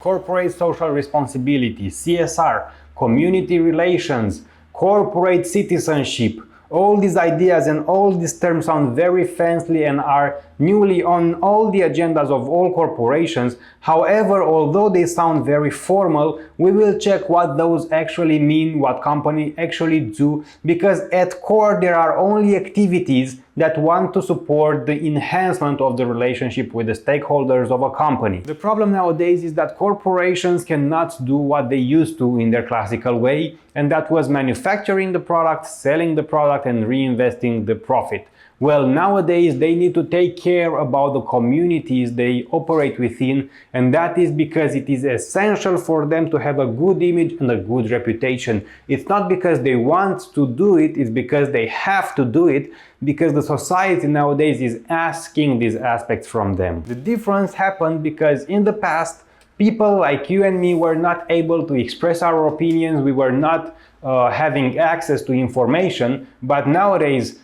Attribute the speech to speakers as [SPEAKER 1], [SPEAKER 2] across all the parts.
[SPEAKER 1] Corporate social responsibility, CSR, community relations, corporate citizenship. All these ideas and all these terms sound very fancy and are newly on all the agendas of all corporations. However, although they sound very formal, we will check what those actually mean, what companies actually do, because at core there are only activities that want to support the enhancement of the relationship with the stakeholders of a company. The problem nowadays is that corporations cannot do what they used to in their classical way, and that was manufacturing the product, selling the product, and reinvesting the profit. Well, nowadays they need to take care about the communities they operate within, and that is because it is essential for them to have a good image and a good reputation. It's not because they want to do it, it's because they have to do it, because the society nowadays is asking these aspects from them. The difference happened because in the past, people like you and me were not able to express our opinions, we were not having access to information, but nowadays,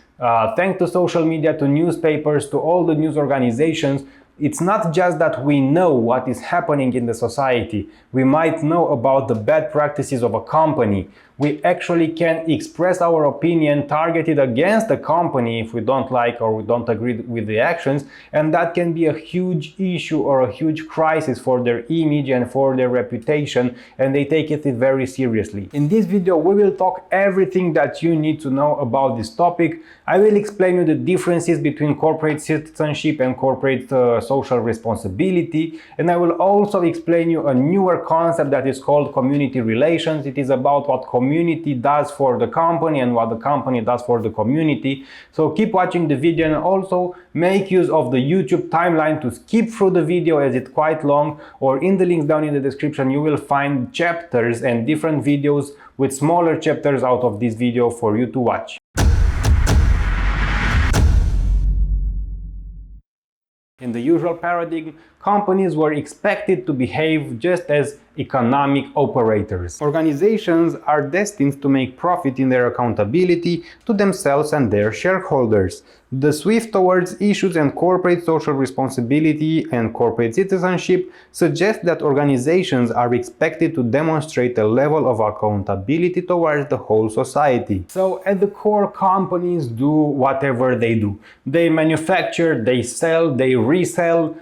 [SPEAKER 1] thanks to social media, to newspapers, to all the news organizations, it's not just that we know what is happening in the society. We might know about the bad practices of a company. We actually can express our opinion targeted against the company if we don't like or we don't agree with the actions, and that can be a huge issue or a huge crisis for their image and for their reputation, and they take it very seriously. In this video we will talk everything that you need to know about this topic. I will explain you the differences between corporate citizenship and corporate social responsibility, and I will also explain you a newer concept that is called community relations. It is about what community does for the company and what the company does for the community. So keep watching the video, and also make use of the YouTube timeline to skip through the video as it's quite long, or in the links down in the description you will find chapters and different videos with smaller chapters out of this video for you to watch. In the usual paradigm, companies were expected to behave just as economic operators. Organizations are destined to make profit in their accountability to themselves and their shareholders. The swift towards issues and corporate social responsibility and corporate citizenship suggest that organizations are expected to demonstrate a level of accountability towards the whole society. So at the core, companies do whatever they do. They manufacture, they sell, they resell,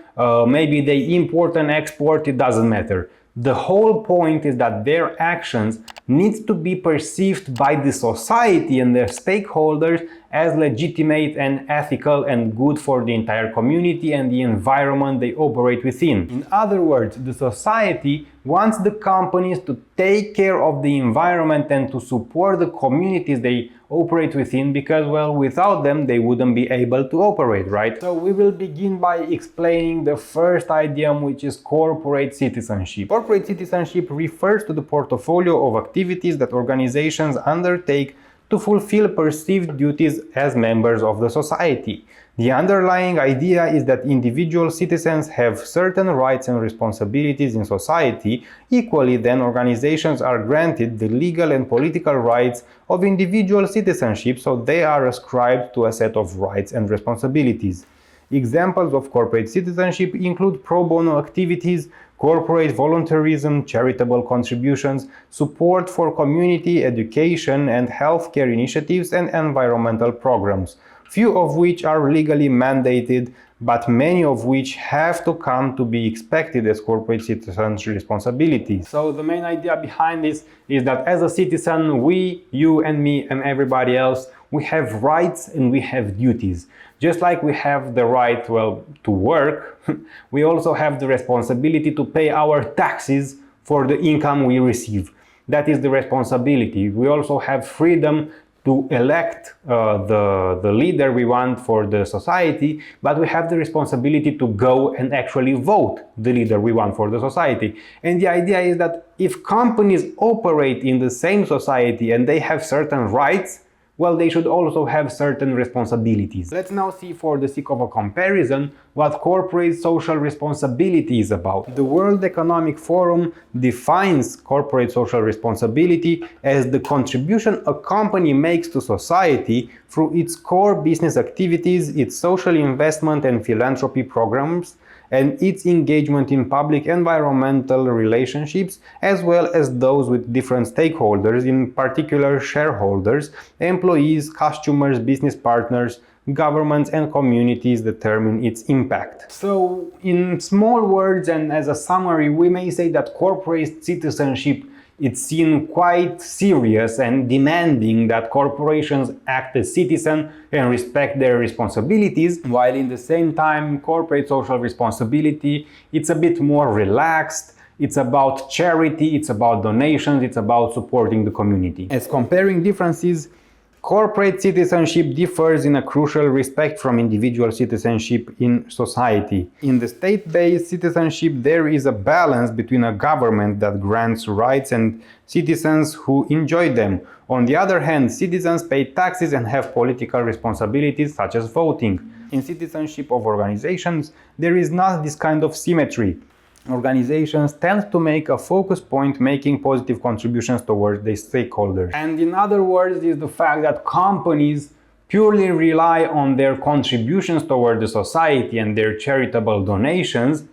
[SPEAKER 1] maybe they import and export, it doesn't matter. The whole point is that their actions need to be perceived by the society and their stakeholders as legitimate and ethical and good for the entire community and the environment they operate within. In other words, the society wants the companies to take care of the environment and to support the communities they operate within, because, well, without them they wouldn't be able to operate, right? So we will begin by explaining the first idiom, which is corporate citizenship. Corporate citizenship refers to the portfolio of activities that organizations undertake to fulfill perceived duties as members of the society. The underlying idea is that individual citizens have certain rights and responsibilities in society. Equally, then, organizations are granted the legal and political rights of individual citizenship, so they are ascribed to a set of rights and responsibilities. Examples of corporate citizenship include pro bono activities, corporate volunteerism, charitable contributions, support for community education and healthcare initiatives, and environmental programs, few of which are legally mandated, but many of which have to come to be expected as corporate citizens' responsibilities. So the main idea behind this is that as a citizen, we, you and me and everybody else, we have rights and we have duties. Just like we have the right, well, to work, we also have the responsibility to pay our taxes for the income we receive. That is the responsibility. We also have freedom to elect the leader we want for the society, but we have the responsibility to go and actually vote the leader we want for the society. And the idea is that if companies operate in the same society and they have certain rights, well, they should also have certain responsibilities. Let's now see, for the sake of a comparison, what corporate social responsibility is about. The World Economic Forum defines corporate social responsibility as the contribution a company makes to society through its core business activities, its social investment and philanthropy programs, and its engagement in public environmental relationships, as well as those with different stakeholders, in particular shareholders, employees, customers, business partners, governments and communities determine its impact. So, in small words and as a summary, we may say that corporate citizenship is seen quite serious and demanding that corporations act as citizens and respect their responsibilities, while in the same time corporate social responsibility, it's a bit more relaxed. It's about charity, it's about donations, it's about supporting the community. As comparing differences, corporate citizenship differs in a crucial respect from individual citizenship in society. In the state-based citizenship, there is a balance between a government that grants rights and citizens who enjoy them. On the other hand, citizens pay taxes and have political responsibilities such as voting. In citizenship of organizations, there is not this kind of symmetry. Organizations tend to make a focus point making positive contributions towards their stakeholders. And in other words, is the fact that companies purely rely on their contributions toward the society and their charitable donations,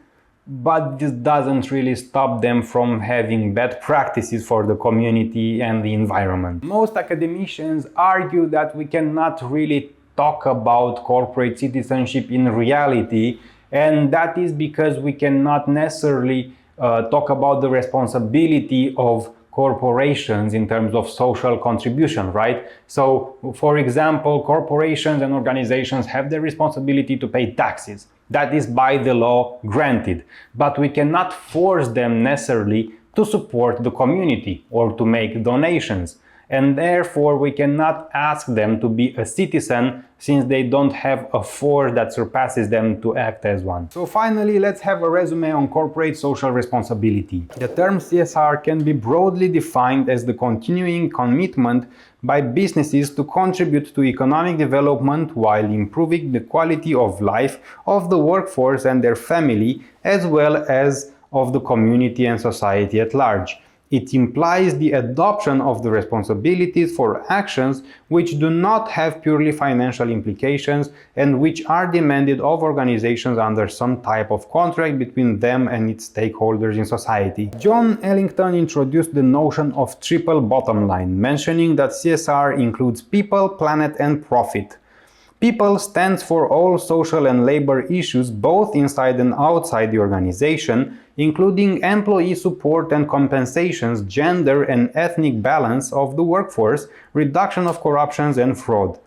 [SPEAKER 1] but this doesn't really stop them from having bad practices for the community and the environment. Most academicians argue that we cannot really talk about corporate citizenship in reality, and that is because we cannot necessarily talk about the responsibility of corporations in terms of social contribution, right? So, for example, corporations and organizations have the responsibility to pay taxes. That is by the law granted. But we cannot force them necessarily to support the community or to make donations. And therefore we cannot ask them to be a citizen since they don't have a force that surpasses them to act as one. So finally, let's have a resume on corporate social responsibility. The term CSR can be broadly defined as the continuing commitment by businesses to contribute to economic development while improving the quality of life of the workforce and their family, as well as of the community and society at large. It implies the adoption of the responsibilities for actions which do not have purely financial implications and which are demanded of organizations under some type of contract between them and its stakeholders in society. John Ellington introduced the notion of triple bottom line, mentioning that CSR includes people, planet, and profit. People stands for all social and labor issues both inside and outside the organization, including employee support and compensations, gender and ethnic balance of the workforce, reduction of corruptions and fraud.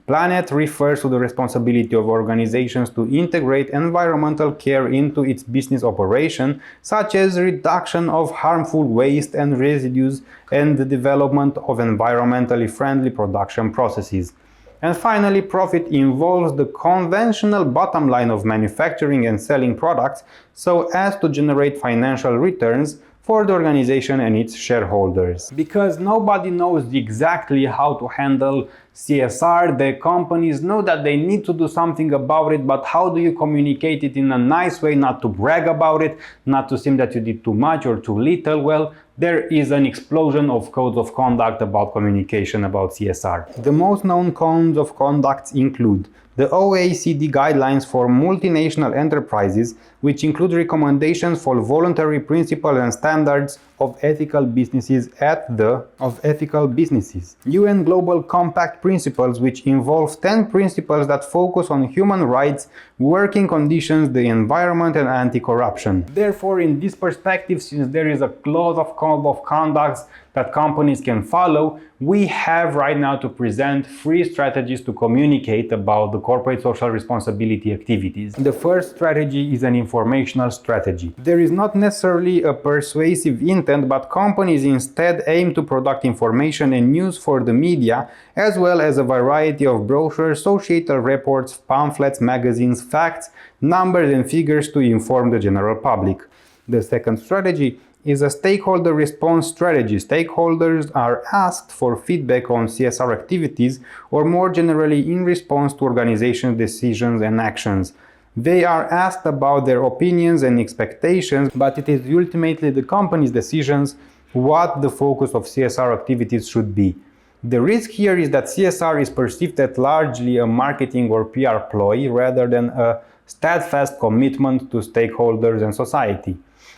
[SPEAKER 1] Planet refers to the responsibility of organizations to integrate environmental care into its business operation, such as reduction of harmful waste and residues and the development of environmentally friendly production processes. And finally, profit involves the conventional bottom line of manufacturing and selling products so as to generate financial returns for the organization and its shareholders. Because nobody knows exactly how to handle CSR, the companies know that they need to do something about it, but how do you communicate it in a nice way, not to brag about it, not to seem that you did too much or too little? Well, there is an explosion of codes of conduct about communication about CSR. The most known codes of conduct include the OECD guidelines for multinational enterprises, which include recommendations for voluntary principles and standards of ethical businesses UN Global Compact principles, which involve 10 principles that focus on human rights, working conditions, the environment, and anti-corruption. Therefore, in this perspective, since there is a lot of code of conduct that companies can follow, we have right now to present 3 strategies to communicate about the corporate social responsibility activities. The first strategy is an informational strategy. There is not necessarily a persuasive intent, but companies instead aim to produce information and news for the media, as well as a variety of brochures, societal reports, pamphlets, magazines, facts, numbers and figures to inform the general public. The second strategy is a stakeholder response strategy. Stakeholders are asked for feedback on CSR activities or more generally in response to organization decisions and actions. They are asked about their opinions and expectations, but it is ultimately the company's decisions what the focus of CSR activities should be. The risk here is that CSR is perceived as largely a marketing or PR ploy rather than a steadfast commitment to stakeholders and society.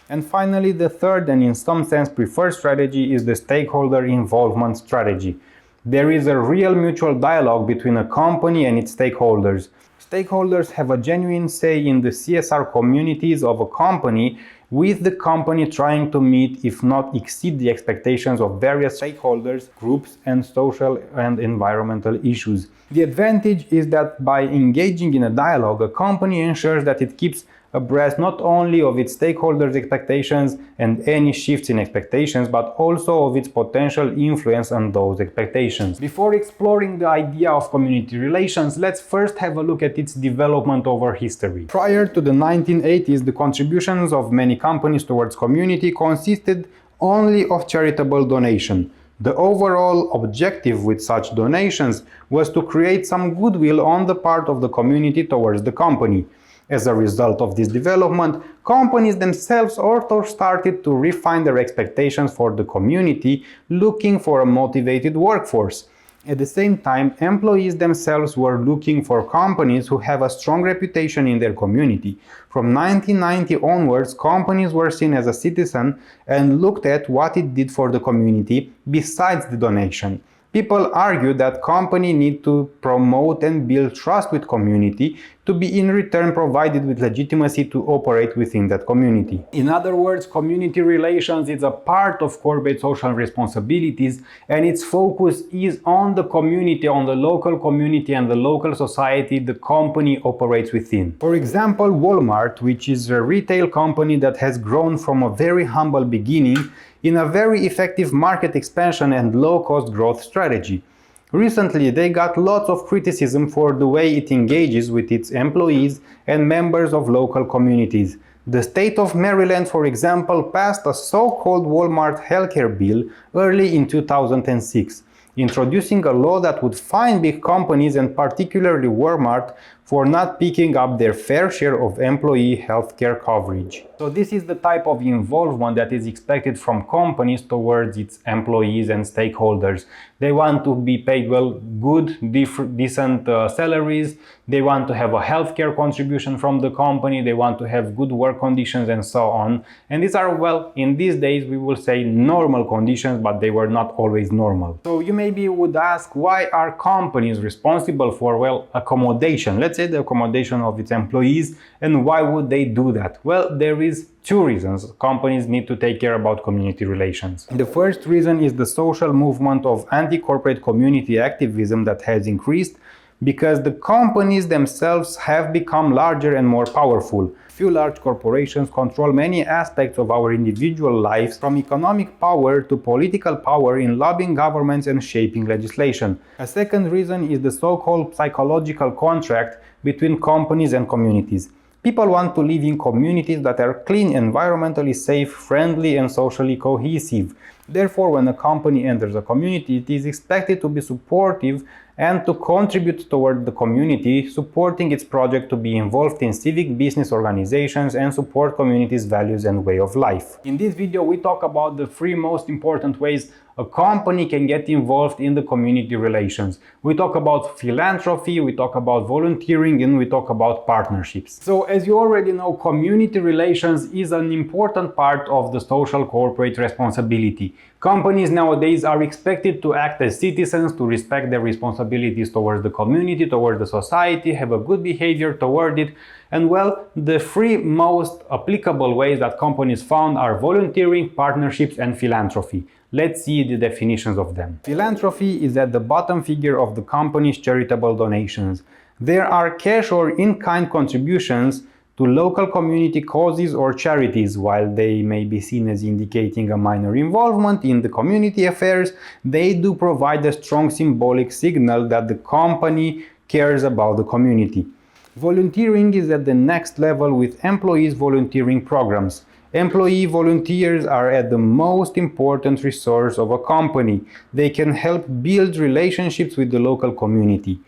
[SPEAKER 1] And finally, the third and in some sense preferred strategy is the stakeholder involvement strategy. There is a real mutual dialogue between a company and its stakeholders. Stakeholders have a genuine say in the CSR communities of a company, with the company trying to meet, if not exceed, the expectations of various stakeholders, groups, and social and environmental issues. The advantage is that by engaging in a dialogue, a company ensures that it keeps abreast not only of its stakeholders' expectations and any shifts in expectations, but also of its potential influence on those expectations. Before exploring the idea of community relations, let's first have a look at its development over history. Prior to the 1980s, the contributions of many companies towards community consisted only of charitable donation. The overall objective with such donations was to create some goodwill on the part of the community towards the company. As a result of this development, companies themselves also started to refine their expectations for the community, looking for a motivated workforce. At the same time, employees themselves were looking for companies who have a strong reputation in their community. From 1990 onwards, companies were seen as a citizen and looked at what it did for the community besides the donation. People argue that companies need to promote and build trust with community to be in return provided with legitimacy to operate within that community. In other words, community relations is a part of corporate social responsibilities, and its focus is on the community, on the local community and the local society the company operates within. For example, Walmart, which is a retail company that has grown from a very humble beginning in a very effective market expansion and low-cost growth strategy. Recently, they got lots of criticism for the way it engages with its employees and members of local communities. The state of Maryland, for example, passed a so-called Walmart healthcare bill early in 2006, introducing a law that would fine big companies and particularly Walmart for not picking up their fair share of employee healthcare coverage. So this is the type of involvement that is expected from companies towards its employees and stakeholders. They want to be paid good, decent salaries. They want to have a healthcare contribution from the company. They want to have good work conditions and so on. And these are, in these days we will say normal conditions, but they were not always normal. So you maybe would ask, why are companies responsible for, accommodation? Let's say the accommodation of its employees, and why would they do that? Well, there is two reasons companies need to take care about community relations. The first reason is the social movement of anti-corporate community activism that has increased because the companies themselves have become larger and more powerful. Few large corporations control many aspects of our individual lives, from economic power to political power in lobbying governments and shaping legislation. A second reason is the so-called psychological contract between companies and communities. People want to live in communities that are clean, environmentally safe, friendly, and socially cohesive. Therefore, when a company enters a community, it is expected to be supportive and to contribute toward the community, supporting its project to be involved in civic business organizations and support communities' values and way of life. In this video, we talk about the three most important ways a company can get involved in the community relations. We talk about philanthropy, we talk about volunteering, and we talk about partnerships. So as you already know, community relations is an important part of the social corporate responsibility. Companies nowadays are expected to act as citizens, to respect their responsibilities towards the community, towards the society, have a good behavior toward it. And the three most applicable ways that companies found are volunteering, partnerships, and philanthropy. Let's see the definitions of them. Philanthropy is at the bottom figure of the company's charitable donations. There are cash or in-kind contributions to local community causes or charities. While they may be seen as indicating a minor involvement in the community affairs, they do provide a strong symbolic signal that the company cares about the community. Volunteering is at the next level with employees volunteering programs. Employee volunteers are at the most important resource of a company. They can help build relationships with the local community.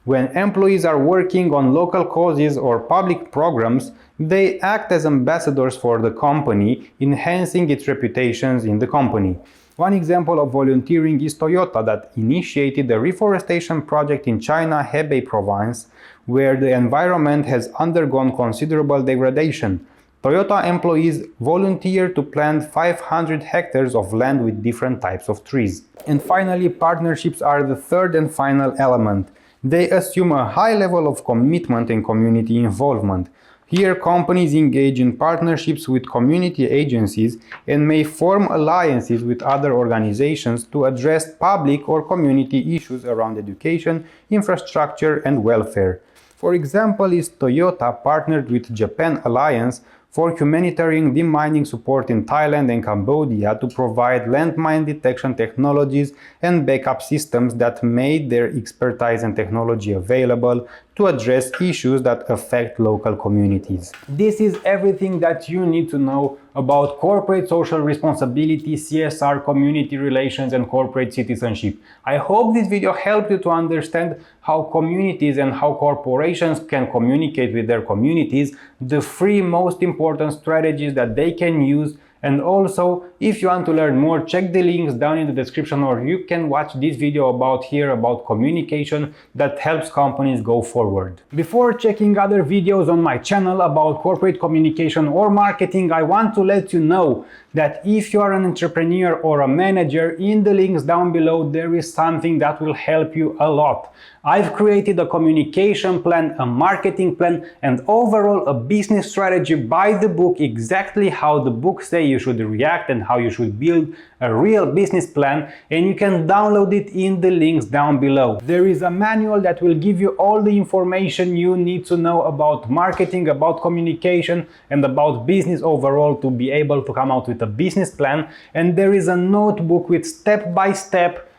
[SPEAKER 1] When employees are working on local causes or public programs, they act as ambassadors for the company, enhancing its reputations in the company. One example of volunteering is Toyota, that initiated a reforestation project in China, Hebei province, where the environment has undergone considerable degradation. Toyota employees volunteered to plant 500 hectares of land with different types of trees. And finally, partnerships are the third and final element. They assume a high level of commitment and community involvement. Here, companies engage in partnerships with community agencies and may form alliances with other organizations to address public or community issues around education, infrastructure, and welfare. For example, Toyota partnered with Japan Alliance for humanitarian demining support in Thailand and Cambodia to provide landmine detection technologies and backup systems that made their expertise and technology available to address issues that affect local communities. This is everything that you need to know about corporate social responsibility, CSR, community relations, and corporate citizenship. I hope this video helped you to understand how communities and how corporations can communicate with their communities, the three most important strategies that they can use. And also, if you want to learn more, check the links down in the description, or you can watch this video about communication that helps companies go forward. Before checking other videos on my channel about corporate communication or marketing, I want to let you know that if you are an entrepreneur or a manager, in the links down below there is something that will help you a lot. I've created a communication plan, a marketing plan, and overall a business strategy by the book, exactly how the book says you should react and how you should build a real business plan, and you can download it in the links down below. There is a manual that will give you all the information you need to know about marketing, about communication, and about business overall to be able to come out with a business plan. And there is a notebook with step-by-step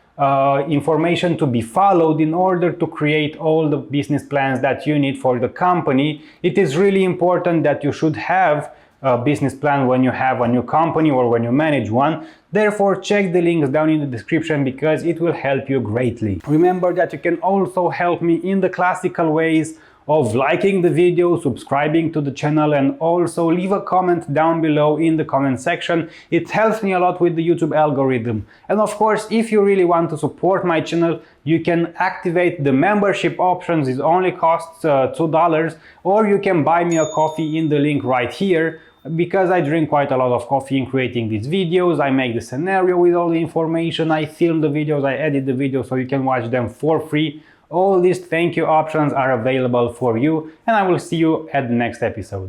[SPEAKER 1] information to be followed in order to create all the business plans that you need for the company. It is really important that you should have a business plan when you have a new company or when you manage one. Therefore, check the links down in the description because it will help you greatly. Remember that you can also help me in the classical ways of liking the video, subscribing to the channel, and also leave a comment down below in the comment section. It helps me a lot with the YouTube algorithm. And of course, if you really want to support my channel, you can activate the membership options. It only costs $2, or you can buy me a coffee in the link right here. Because I drink quite a lot of coffee in creating these videos, I make the scenario with all the information, I film the videos, I edit the videos so you can watch them for free. All these thank you options are available for you, and I will see you at the next episode.